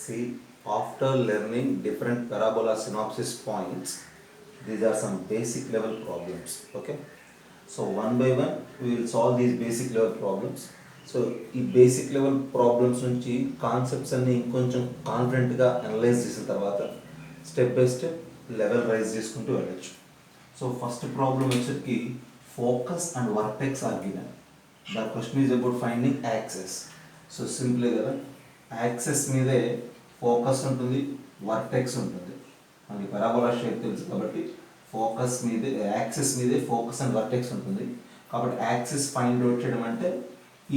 See, after learning different parabola synopsis points, these are some basic level problems. Okay. So one by one we will solve these basic level problems. So ఈ basic level problems నుంచి concepts అన్ని ఇంకొంచెం కాన్ఫిడెంట్గా analyse చేసిన తర్వాత step by step level raise చేసుకుంటూ వెళ్ళచ్చు. So first problem వచ్చేసరికి focus and vertex are given. The question is about finding axis. So సింపులే కదా, యాక్సెస్ మీదే ఫోకస్ ఉంటుంది, వర్టెక్స్ ఉంటుంది. మనకి పరాబోలా షేప్ తెలుసు కాబట్టి ఫోకస్ మీదే యాక్సెస్ మీదే ఫోకస్ అండ్ వర్టెక్స్ ఉంటుంది. కాబట్టి యాక్సెస్ ఫైండ్ అవుట్ చేయడం అంటే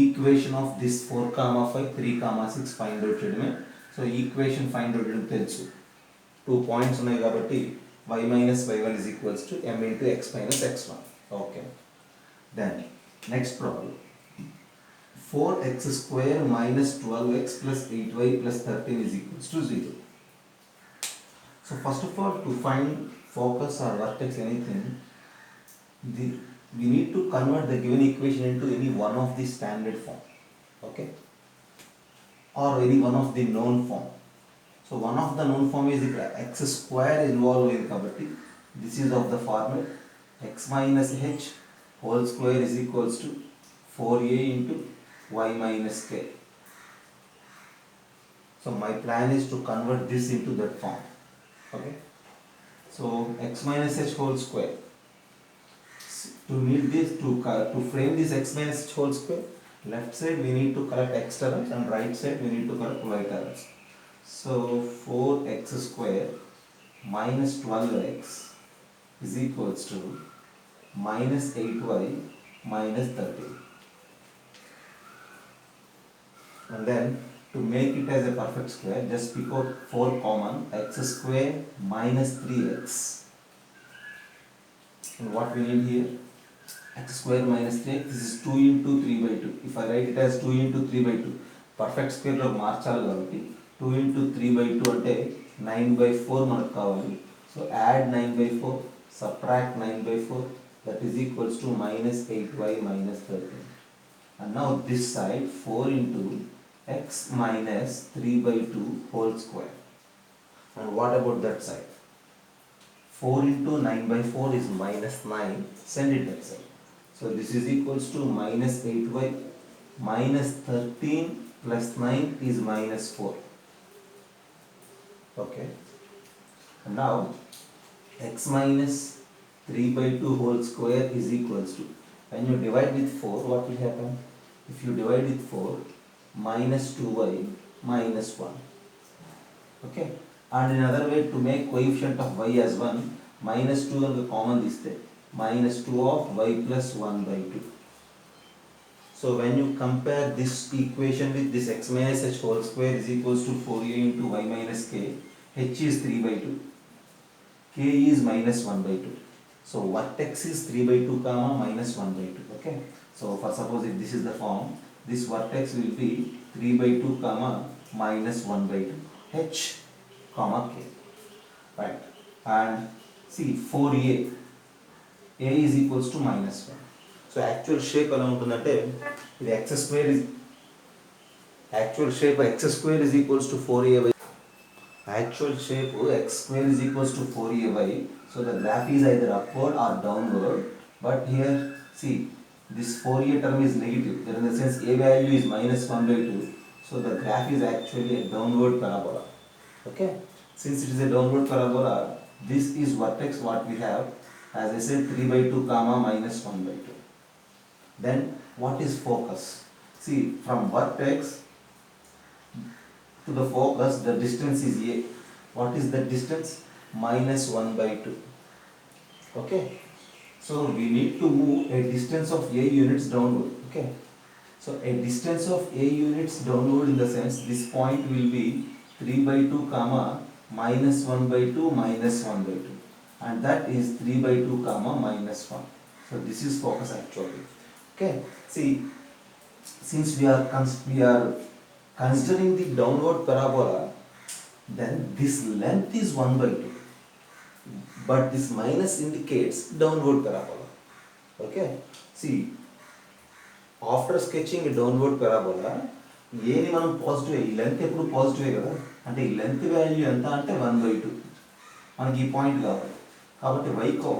equation of this 4, 5, 3, 6 find out చేయడమే. సో ఈక్వేషన్ ఫైండ్ అవుట్ చేయడం తెలుసు. 2 పాయింట్స్ ఉన్నాయి కాబట్టి y minus y1 is equals to m into x minus x1. Okay. Then next problem. 4x square minus 12x plus 8y plus 13 is equals to 0. So first of all, to find focus or vertex anything, we need to convert the given equation into any one of the standard form, okay, or any one of the known form. So one of the known form is x square involved in kabatti. This is of the format x minus h whole square is equals to 4a into y minus k. So my plan is to convert this into that form. Okay. So x minus h whole square. To need this to frame this x minus h whole square, left side we need to correct x terms and right side we need to correct y terms. So 4x square minus 12x is equals to minus 8y minus 13. And then to make it as a perfect square, just pick out 4 common, x square minus 3x. And what we need here? X square minus 3x, this is 2 into 3 by 2. If I write it as 2 into 3 by 2, perfect square లో మార్చాలి కాబట్టి 2 into 3 by 2 అంటే 9 by 4 మనకు కావాలి. So add 9 by 4, subtract 9 by 4, that is equals to minus 8y minus 13. And now this side 4 into x minus 3 by 2 whole square. And what about that side? 4 into 9 by 4 is minus 9, send it that side. So this is equals to minus 8y minus 13 plus 9 is minus 4. Okay. And now x minus 3 by 2 whole square is equals to, when you divide with 4, what will happen? If you divide with 4, minus 2y minus 1. Okay. And another way to make coefficient of y as 1, minus 2 and the common is there, minus 2 of y plus 1 by 2. So when you compare this equation with this x minus h whole square is equals to 4a into y minus k, h is 3 by 2, k is minus 1 by 2. So vertex is 3 by 2 comma minus 1 by 2. Okay. So for suppose if this is the form, this vertex will be 3 by 2 comma minus 1 by 2, h comma k. Right. And see 4a, a is equals to minus 1. So actual shape ఎలా ఉంటుందంటే ఇది x square is actual shape x square is equals to 4a by actual shape x square is equals to 4a by, so the graph is either upward or downward, but here see this 4a term is negative, that in the sense a value is minus 1 by 2, so the graph is actually a downward parabola. Okay. Since it is a downward parabola, this is vertex what we have, as I said, 3 by 2 comma minus 1 by 2. Then what is focus? See, from vertex to the focus the distance is a. What is the distance? Minus 1 by 2. Okay. So we need to move a distance of a units downward. Okay. So a distance of a units downward in the sense this point will be 3 by 2 comma minus 1 by 2 minus 1 by 2, and that is 3 by 2 comma minus 1. So this is focus actually. Okay. See, since we are considering the downward parabola, then this length is 1 by 2, but this minus indicates downward parabola. Okay. See, after sketching a downward parabola, ఏని మనం positive, ఈ length ఎప్పుడు పాజిటివే కదా, అంటే ఈ length value ఎంత అంటే 1/2 మనకి ఈ పాయింట్ కావాలి. కాబట్టి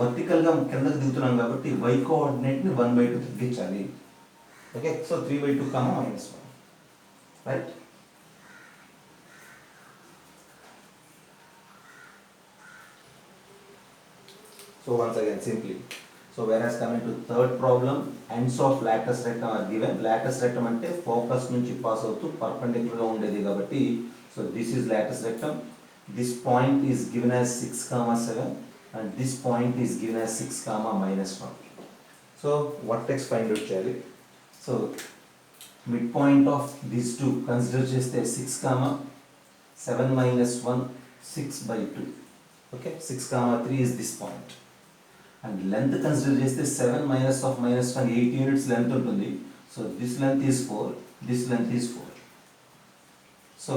వర్టికల్గా కిందకి దిగుతున్నాం కాబట్టి y కోఆర్డినేట్ని 1/2 తగ్గించాలి. Okay, so 3/2 -1, right. So once again simply, so whereas coming to third problem, ends of latus rectum are given. Latus rectum అంటే ఫోకస్ నుంచి పాస్ అవుతూ పర్పెండిక్యులర్ గా ఉండేది కాబట్టి, so this is latus rectum. This point is given as 6, 7 and this point is given as 6, -1. So vertex find out చేయాలి. So midpoint of these two consider చేస్తే 6, 7 -1, 6/2. Okay, 6, 3 is this point. And length consider చేస్తే 7 -1 8 units length ఉంటుంది. So this length is 4, this length is 4. So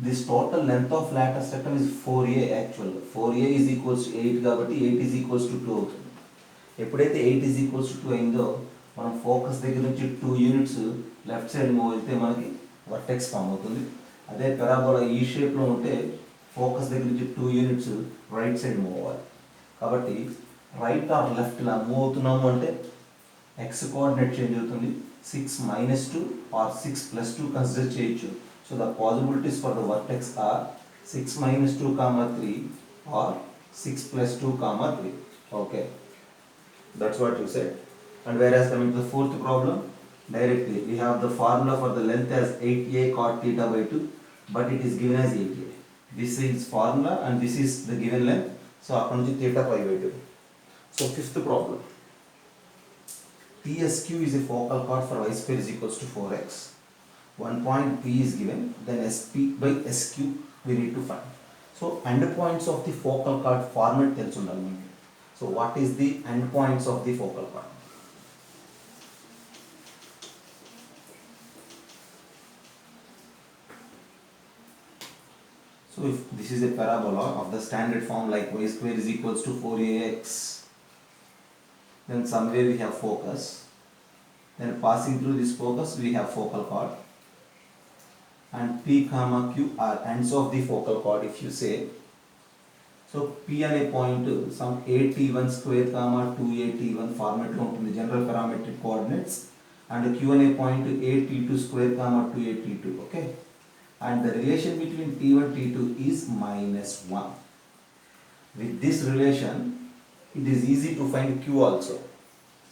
this total length of latus rectum is 4a actual. 4a is equals to 8 కాబట్టి 8 is equals to 2 అవుతుంది. ఎప్పుడైతే 8 is equals to 2 అయిందో మనం focus దగ్గర నుంచి 2 units left side move అయితే మనకి vertex form అవుతుంది. అదే పెరాబోలా ఈ షేప్లో ఉంటే ఫోకస్ దగ్గర నుంచి 2 యూనిట్స్ రైట్ సైడ్ మూవ్ అవ్వాలి. కాబట్టి రైట్ ఆర్ లెఫ్ట్ ఇలా మూవ్ అవుతున్నాము అంటే ఎక్స్ కోఆర్డినేట్ చేంజ్ అవుతుంది. 6 - 2 ఆర్ 6 + 2 కన్సిడర్ చేయొచ్చు. So the possibilities for the vertex are 6 - 2, 3 or 6 + 2, 3. Okay, that's what you said. And whereas coming to the fourth problem, directly we have the formula for the length as 8a cot θ/2, but it is given as 8a. This is formula and this is the given length, so అక్కడ నుంచి θ/2. So fifth problem, PSQ is a focal chord for y² is equals to 4x. One point P is given, then SP/SQ we need to find. So endpoints of the focal chord format తెలుసు ఉండాలి మనకి. So what is the endpoints of the focal chord? So if this is a parabola of the standard form like y² is equals to 4ax, then somewhere we have focus, then passing through this focus we have focal chord, and P, Q are ends of the focal chord if you say. So P అనే point some at1², 2at1 format లో ఉంటుంది, general parametric coordinates. And Q అనే point at2², 2at2. Okay, and the relation between T1 T2 is -1. With this relation it is easy to find Q also.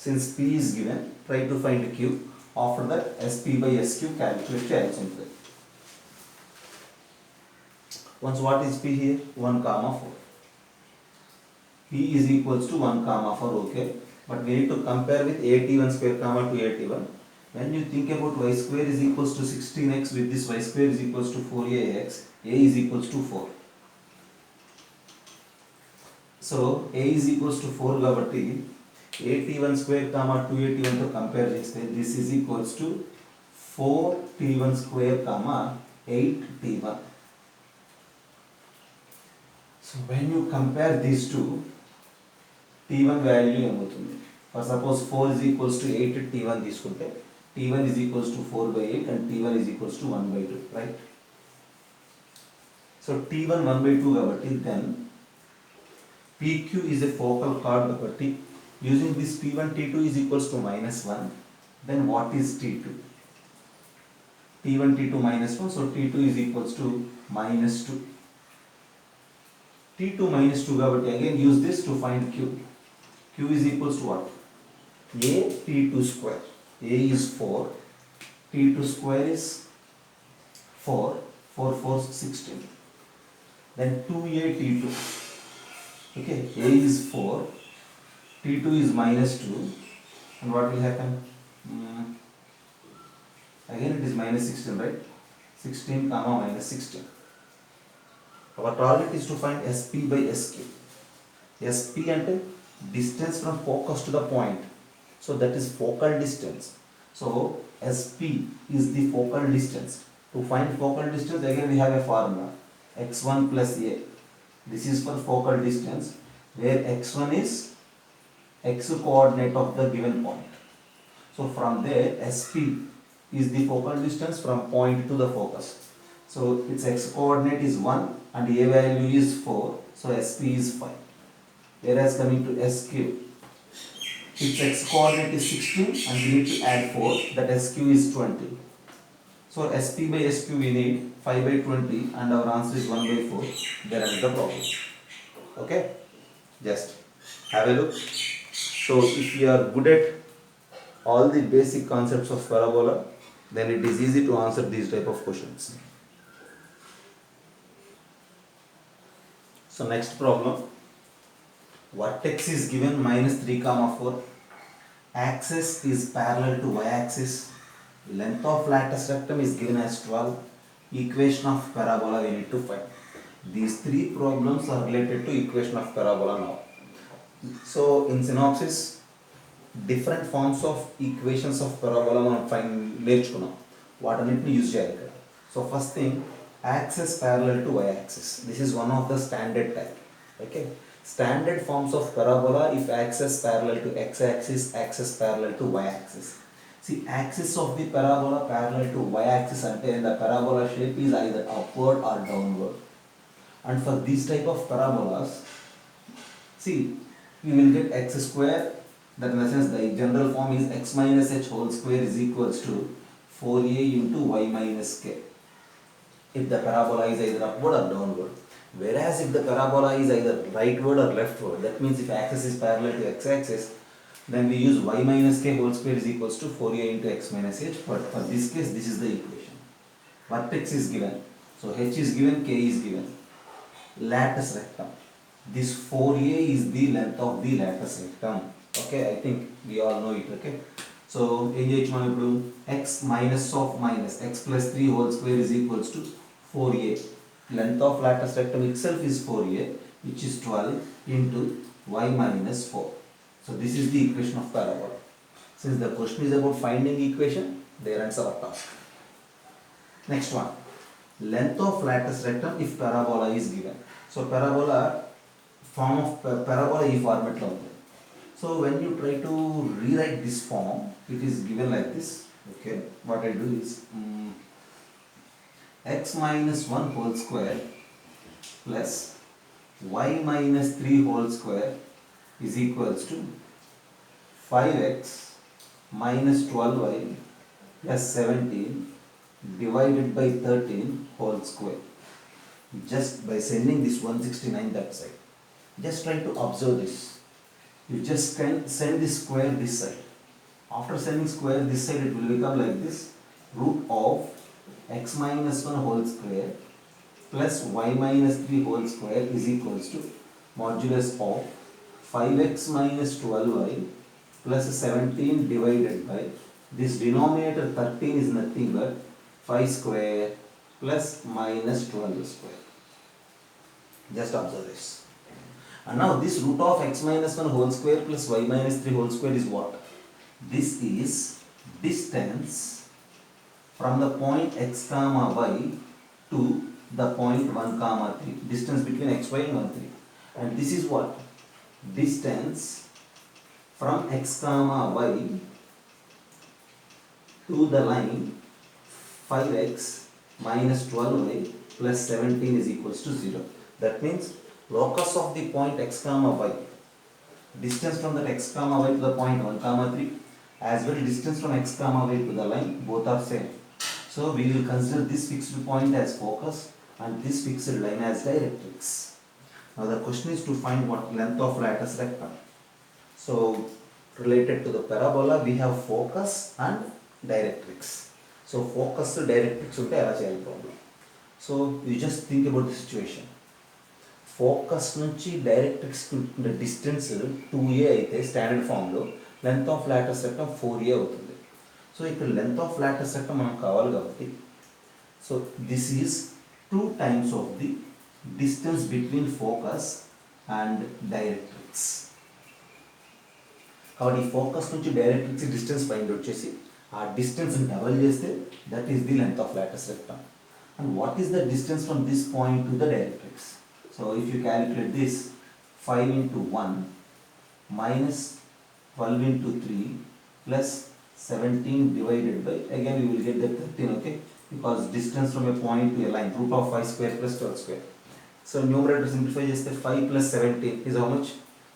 Since P is given, try to find Q. After that SP/SQ calculate చేయాల్సి ఉంటుంది. Once what is P here? 1, 4. P is equals to 1, 4. Okay, but we need to compare with at1², 2at1. When you think about y² is equals to 16x, with this y² is equals to 4ax, a is equals to 4. So a is equals to 4 కాబట్టి at1², 2at1 తో compare చేస్తే this is equals to 4t1², 8t1. So when you compare these two, t1 value ఏమవుతుంది? For suppose 4 is equals to 8 t1 తీసుకుంటే t1 is equals to 4/8 and t1 is equals to 1/2, right? So t1 1/2 కాబట్టి then PQ is a focal chord కాబట్టి using this T1 T2 is equals to -1, then what is T2? T1 T2 -1, so T2 is equals to -2. T2 -2 కాబట్టి again use this to find Q. Q is equals to what? A T2². A is 4, T2² is 4, 4 4 16. Then 2a T2. Okay, A is 4, T2 is -2, and what will happen? Again it is -16, right? 16, -16. Our target is to find SP/SQ. SP అంటే distance from focus to the point. So that is focal distance. So SP is the focal distance. To find focal distance, again we have a formula, x1 plus a. This is for focal distance, where x1 is x coordinate of the given point. So from there, SP is the focal distance from point to the focus. So its x coordinate is 1 and a value is 4. So SP is 5. Whereas coming to SQ, its x coordinate is 16 and we need to add 4, that SQ is 20. So SP by SQ we need 5 by 20 and our answer is 1 by 4. There is the problem. Okay? Just have a look. So if you are good at all the basic concepts of parabola, then it is easy to answer these type of questions. So next problem. Vertex is given minus 3 comma 4. Axis is parallel to y-axis. Length of lateral rectum is given as 12. Equation of parabola we need to find. These three problems are related to equation of parabola now. So in synopsis, different forms of equations of parabola మనం find నేర్చుకున్నాం. వాటన్నిటిని use చేయాలి ఇక్కడ. So first thing, axis parallel to y-axis. This is one of the standard type. Okay. Standard forms of parabola if axis parallel to x-axis, axis parallel to y-axis. See, axis of the parabola parallel to y-axis ante the parabola shape is either upward or downward. And for these type of parabolas, see, we will get x square, that in the sense the general form is x minus h whole square is equals to 4a into y minus k. If the parabola is either upward or downward. Whereas if the parabola is either rightward or leftward, that means if axis is parallel to x-axis, then we use y minus k whole square is equals to 4a into x minus h. But for this case, this is the equation. Vertex is given. So h is given, k is given. Latus rectum. This 4a is the length of the latus rectum. Okay, I think we all know it. Okay. So x minus of minus x plus 3 whole square is equals to 4a. Length of latus rectum itself is 4a, which is 12 into y minus 4. So this is the equation of parabola. Since the question is about finding equation, there ends our task. Next one, length of latus rectum if parabola is given. So parabola, form of parabola e format lo undi. So when you try to rewrite this form, it is given like this. Okay, what I do is x minus 1 whole square plus y minus 3 whole square is equals to 5x minus 12y plus 17 divided by 13 whole square. Just by sending this 169 that side. Just try to observe this. You just can send this square this side. After sending square this side, it will become like this. Root of x minus 1 whole square plus y minus 3 whole square is equals to modulus of 5x minus 12y plus 17 divided by this denominator 13 is nothing but 5 square plus minus 12 square. Just observe this. And now this root of x minus 1 whole square plus y minus 3 whole square is what? This is distance from the point x comma y to the point 1 comma 3. Distance between x, y and 1, 3. And this is what? Distance from x comma y to the line 5x minus 12y plus 17 is equals to 0. That means locus of the point x comma y, distance from that x comma y to the point 1 comma 3, as well distance from x comma y to the line, both are same. So we will consider this fixed point as focus and this fixed line as directrix. Now the question is to find what length of latus rectum. So related to the parabola, we have focus and directrix. So focus to directrix unte ela cheyali problem. So you just think about the situation. Focus నుంచి directrix కి distance 2a అయితే standard form లో length of Lotus rectum 4a అవుతుంది. So ఇక్కడ length of Lotus rectum మనకు కావాలి కాబట్టి so this is 2 times of the distance between focus and directrix. కాబట్టి ఫోకస్ నుంచి డైరెక్ట్రిక్స్ డిస్టెన్స్ ఫైండ్ అవుట్ చేసి ఆ డిస్టెన్స్ ని డబల్ చేస్తే that is the length of Lotus rectum. And what is the distance from this point to the directrix? So if you calculate this, 5 into 1 minus 12 into 3 plus 17 divided by, again we will get that 13, okay, because distance from a point to a line, root of 5 square plus 12 square. So numerator simplify just 5 plus 17 is how much?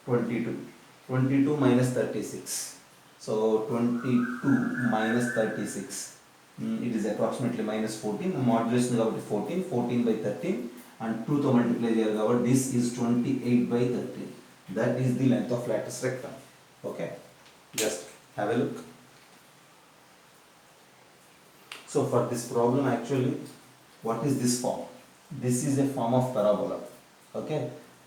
22. 22 minus 36. So 22 minus 36. It is approximately minus 14. Modulus is about 14. 14 by 13. And 2 to multiply here. This is 28 by 13. That is the length of lattice rectum. Okay. Just have a look. So for this problem actually, what is this form? This is a form of parabola. Okay.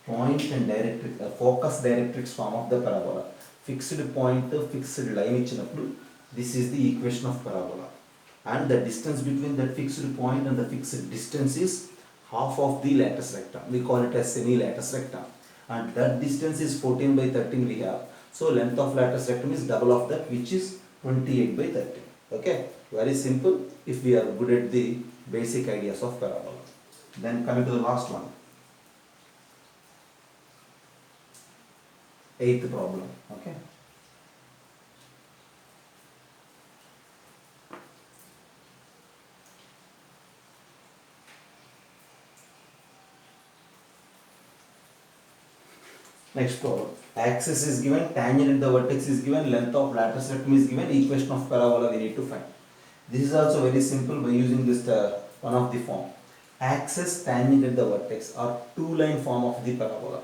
Point and directrix, focus directrix form of the parabola. Fixed point, fixed line ఇచ్చినప్పుడు, this is the equation of parabola. And the distance between that fixed point and the fixed distance is half of the lattice rectum. We call it as semi-lattice rectum. And that distance is 14 by 13 we have. So length of lattice rectum is double of that, which is 28 by 13. Okay, very simple if we are good at the basic ideas of parabola. Then coming to the last one. 8th problem. Okay. Next problem. Axis is given, tangent at the vertex is given, length of lattice rectum is given, equation of parabola we need to find. This is also very simple by using this one of the form. Axis, tangent at the vertex are two-line form of the parabola.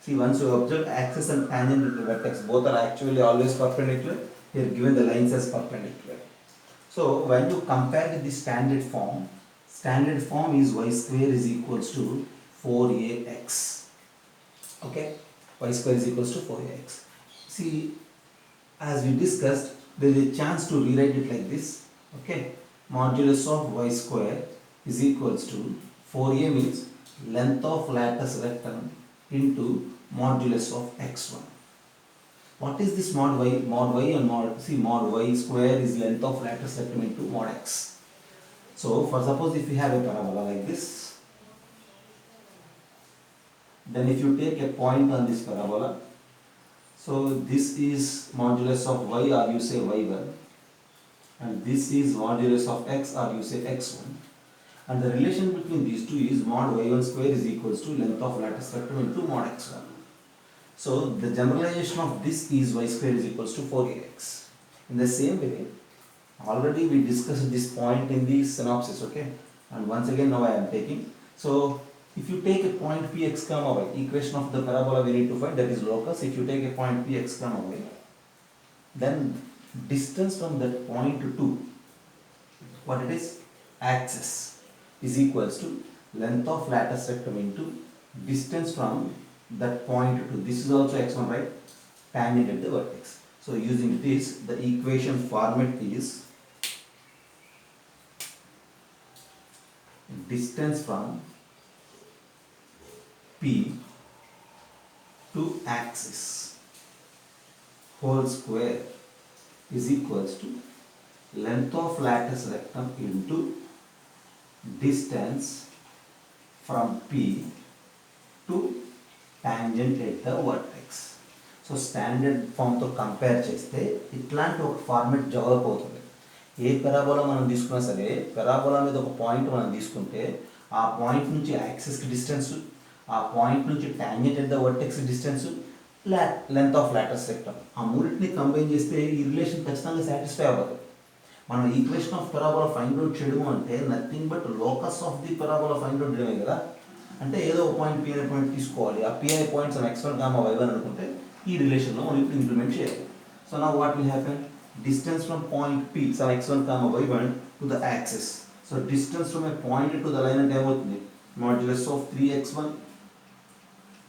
See, once you observe axis and tangent at the vertex, both are actually always perpendicular. Here given the lines as perpendicular. So when you compare with the standard form is y square is equals to 4ax. Okay. Y square is equals to 4ax. See, as we discussed, there is a chance to rewrite it like this. Okay, modulus of y square is equals to 4a means length of lattice rectum into modulus of x1. What is this mod y? Mod y and mod y square is length of lattice rectum into mod x. So for suppose if you have a parabola like this, then if you take a point on this parabola, so this is modulus of y, or you say y1, and this is modulus of x, or you say x1, and the relation between these two is mod y1 square is equals to length of lattice rectum into mod x1. So the generalization of this is y square is equals to 4ax. In the same way, already we discussed this point in the synopsis, okay, and once again now I am taking. So if you take a point px comma y, equation of the parabola we need to find, that is locus. If you take a point px comma y, then distance from that point to what it is, axis, is equals to length of lattice rectum into distance from that point to, this is also x1, right, tangent at the vertex. So using this, the equation format is distance from P to axis whole square is equals to length of lattice rectum into distance from P to tangent at the vertex. So standard form to compare చేస్తే ఇట్లాంటి ఒక format develop అవుతుంది. ఏ parabola మనం తీసుకున్నా సరే, parabola మీద ఒక point మనం తీసుకుంటే ఆ పాయింట్ నుంచి యాక్సిస్కి డిస్టెన్స్, ఆ పాయింట్ నుంచి tangent at the vertex distance, length of latus rectum, ఆ మూడింటిని కంబైన్ చేస్తే ఈ రిలేషన్ ఖచ్చితంగా సాటిస్ఫై అవ్వదు. మనం equation of parabola find out చేయడం అంటే nothing but locus of the parabola find out చేయడమే కదా. అంటే ఏదో ఒక పాయింట్ పి అనే పాయింట్ తీసుకోవాలి, ఆ పి అనే పాయింట్స్ x1 కామా y1 అనుకుంటే ఈ రిలేషన్లో మనం ఇప్పుడు ఇంప్లిమెంట్ చేయాలి. So now what will happen, distance from point P some x1 comma y1 to the axis. So distance from A point to the line అంటే ఏమవుతుంది, modulus of 3x1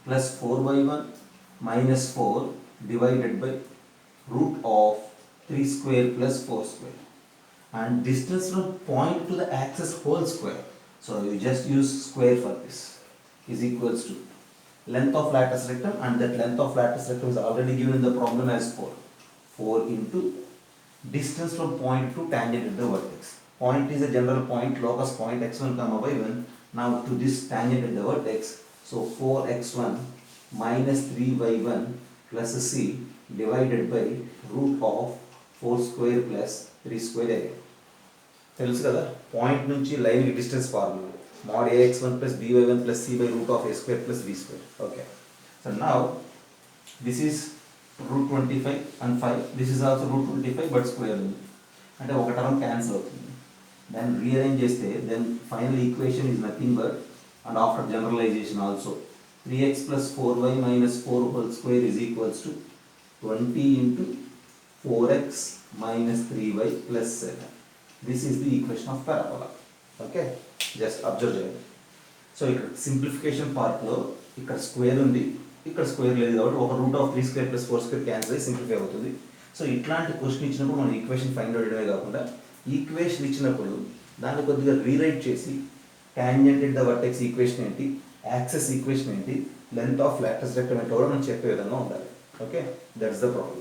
plus 4y1 minus 4 divided by root of 3 square plus 4 square, and distance from point to the axis whole square, so you just use square for this, is equals to length of lattice rectum, and that length of lattice rectum is already given in the problem as 4 into distance from point to tangent at the vertex. Point is a general point, locus point x1 comma y1. Now to this tangent at the vertex, so 4x1 minus 3y1 plus c divided by root of 4 square plus 3 square అయ్యాయి. తెలుసు కదా, point నుంచి లైన్కి distance formula mod ax1 plus by1 plus c by root of a square plus b square. Okay, so now this is root 25 and 5, this is also root 25 but square ఉంది అంటే ఒక term cancel అవుతుంది. దాన్ని rearrange చేస్తే then final equation is nothing but and after generalization also 3x plus 4y minus 4 whole square is equals to 20 into 4x minus 3y plus 7. This is the equation of parabola. Okay, just observe చేయండి. So ఇక్కడ simplification పార్ట్లో ఇక్కడ square ఉంది, ఇక్కడ square లేదు కాబట్టి ఒక root of 3 square plus 4 square cancel అయ్యి సింప్లిఫై అవుతుంది. సో ఇట్లాంటి క్వశ్చన్ ఇచ్చినప్పుడు మనం ఈక్వేషన్ ఫైండ్ అవుట్ చేయడమే కాకుండా ఈక్వేషన్ ఇచ్చినప్పుడు దాన్ని కొద్దిగా రీరైట్ చేసి tangent at the vertex equation ఏంటి, యాక్సెస్ ఈక్వేషన్ ఏంటి, లెంత్ ఆఫ్ లాటస్ రెక్టమ్ ఏంటో కూడా మనం చెప్పే విధంగా ఉండాలి. Okay, that's the problem.